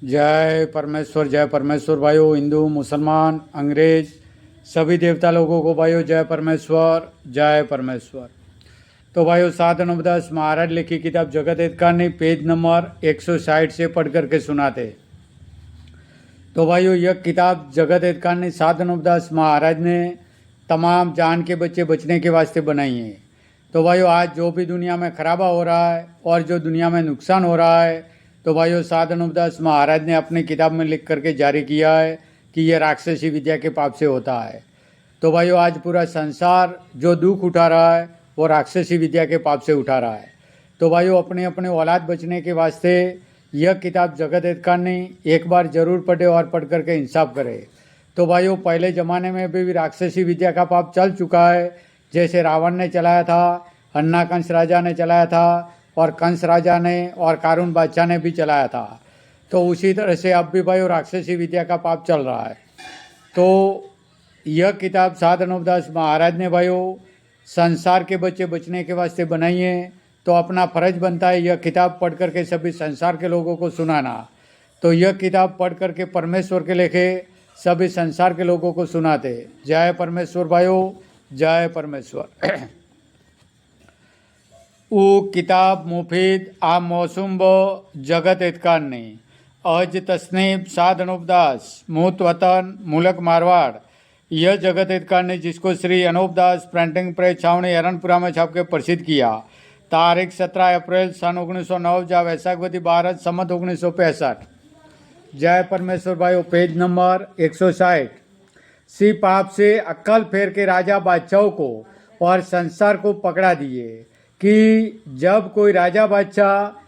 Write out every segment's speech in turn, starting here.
जय परमेश्वर भाइयों, हिंदू मुसलमान अंग्रेज सभी देवता लोगों को भाइयों जय परमेश्वर। तो भाइयों साधन उपदेश महाराज लिखी किताब जगत हितकारिणी पेज नंबर 160 से पढ़ करके सुनाते। तो भाइयों यह किताब जगत हितकारिणी साधन उपदेश महाराज ने तमाम जान के बच्चे बचने के वास्ते बनाई है। तो भाइयों आज जो भी दुनिया में खराबा हो रहा है और जो दुनिया में नुकसान हो रहा है, तो भाइयों साधन उपदेश महाराज ने अपनी किताब में लिख करके जारी किया है कि यह राक्षसी विद्या के पाप से होता है। तो भाइयों आज पूरा संसार जो दुख उठा रहा है वो राक्षसी विद्या के पाप से उठा रहा है। तो भाइयों अपने अपने औलाद बचने के वास्ते यह किताब जगत हितकारिणी एक बार जरूर पढ़े और पढ़ करके इंसाफ करे। तो भाइयों पहले ज़माने में भी राक्षसी विद्या का पाप चल चुका है, जैसे रावण ने चलाया था, अन्ना कंस राजा ने चलाया था और कंस राजा ने और कारून बादशाह ने भी चलाया था। तो उसी तरह से अब भी भाइयों राक्षसी विद्या का पाप चल रहा है। तो यह किताब साधन उपदेश महाराज ने भाइयों संसार के बच्चे बचने के वास्ते बनाई है। तो अपना फर्ज बनता है यह किताब पढ़ करके सभी संसार के लोगों को सुनाना। तो यह किताब पढ़ करके परमेश्वर के लेखे सभी संसार के लोगों को सुनाते। जय परमेश्वर भाइयों, जय परमेश्वर। वो किताब मुफीद आ मौसुम ब जगत हितकारिणी अज तस्नीब साधन उपदास मूत वतन मुलक मारवाड़। यह जगत हितकारिणी जिसको श्री अनूपदास प्रिंटिंग प्रेस छावनी हरनपुरा में छाप के प्रसिद्ध किया। तारीख 17 अप्रैल सन 1909 जा वैशाखवती भारत सम्मत 1965। जय परमेश्वर भाइयों पेज नंबर 160। सी पाप से अक्कल फेर के राजा बादशाहों को और संसार को पकड़ा दिए कि जब कोई राजा बादशाह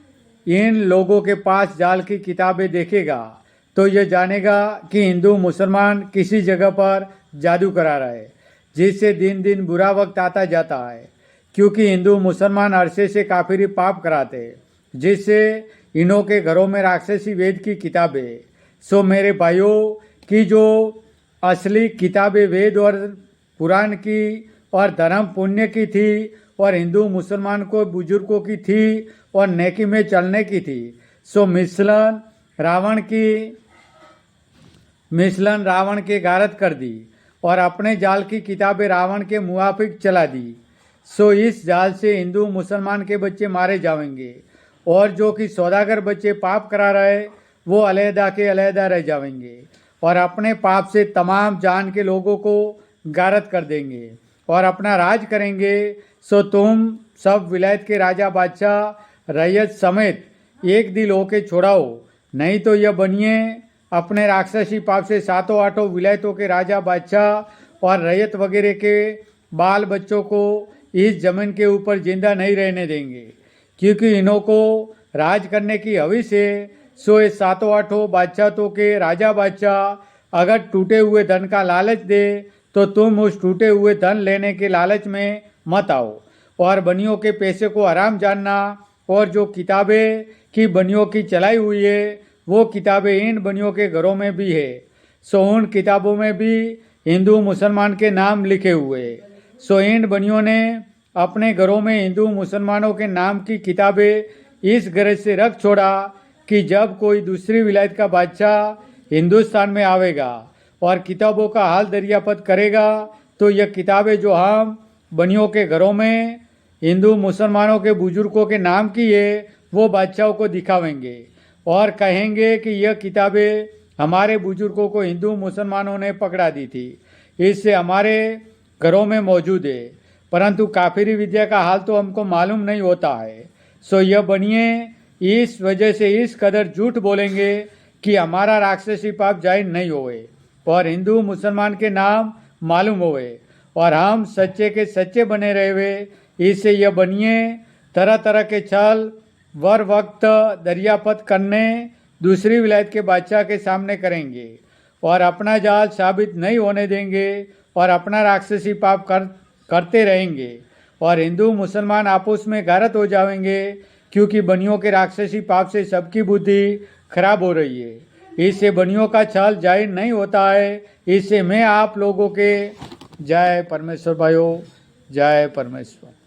इन लोगों के पास जाल की किताबें देखेगा तो यह जानेगा कि हिंदू मुसलमान किसी जगह पर जादू करा रहा है, जिससे दिन दिन बुरा वक्त आता जाता है। क्योंकि हिंदू मुसलमान अरसे से काफिरी पाप कराते, जिससे इन्हों के घरों में राक्षसी वेद की किताबें। सो मेरे भाइयों की जो असली किताबें वेद और पुराण की और धर्म पुण्य की थी और हिंदू मुसलमान को बुजुर्गों की थी और नेकी में चलने की थी, सो मिसलन रावण के गारत कर दी और अपने जाल की किताबें रावण के मुआफिक चला दी। सो इस जाल से हिंदू मुसलमान के बच्चे मारे जाएंगे और जो कि सौदागर बच्चे पाप करा रहे वो अलहदा के अलहदा रह जाएंगे और अपने पाप से तमाम जान के लोगों को गारत कर देंगे और अपना राज करेंगे। सो तुम सब विलायत के राजा बादशाह रैयत समेत एक दिल होके छोड़ाओ, नहीं तो यह बनिए अपने राक्षसी पाप से सातों आठों विलायतों के राजा बादशाह और रैयत वगैरह के बाल बच्चों को इस जमीन के ऊपर जिंदा नहीं रहने देंगे, क्योंकि इन्हों को राज करने की हविस है। सो ये सातों आठों बादशाहों के राजा बादशाह अगर टूटे हुए धन का लालच दे तो तुम उस टूटे हुए धन लेने के लालच में मत आओ और बनियों के पैसे को हराम जानना। और जो किताबें की बनियों की चलाई हुई है वो किताबें इन बनियों के घरों में भी है। सो उन किताबों में भी हिंदू मुसलमान के नाम लिखे हुए। सो इन बनियों ने अपने घरों में हिंदू मुसलमानों के नाम की किताबें इस गरज से रख छोड़ा कि जब कोई दूसरी विलायत का बादशाह हिंदुस्तान में आवेगा और किताबों का हाल दरियापत करेगा तो यह किताबें जो हम बनियों के घरों में हिंदू मुसलमानों के बुजुर्गों के नाम की है वो बादशाहों को दिखावेंगे और कहेंगे कि यह किताबें हमारे बुजुर्गों को हिंदू मुसलमानों ने पकड़ा दी थी, इससे हमारे घरों में मौजूद है। परंतु काफिरी विद्या का हाल तो हमको मालूम नहीं होता है। सो यह बनिए इस वजह से इस कदर झूठ बोलेंगे कि हमारा राक्षसी पाप जाहिर नहीं होए और हिंदू मुसलमान के नाम मालूम होए और हम सच्चे के सच्चे बने रहे। इससे यह बनिए तरह तरह के छल वर वक्त दरियापत करने दूसरी विलायत के बादशाह के सामने करेंगे और अपना जाल साबित नहीं होने देंगे और अपना राक्षसी पाप करते रहेंगे और हिंदू मुसलमान आपस में गारत हो जाएंगे, क्योंकि बनियों के राक्षसी पाप से सबकी बुद्धि खराब हो रही है। इससे बनियों का छल जाहिर नहीं होता है। इससे मैं आप लोगों के जय परमेश्वर भाइयों, जय परमेश्वर।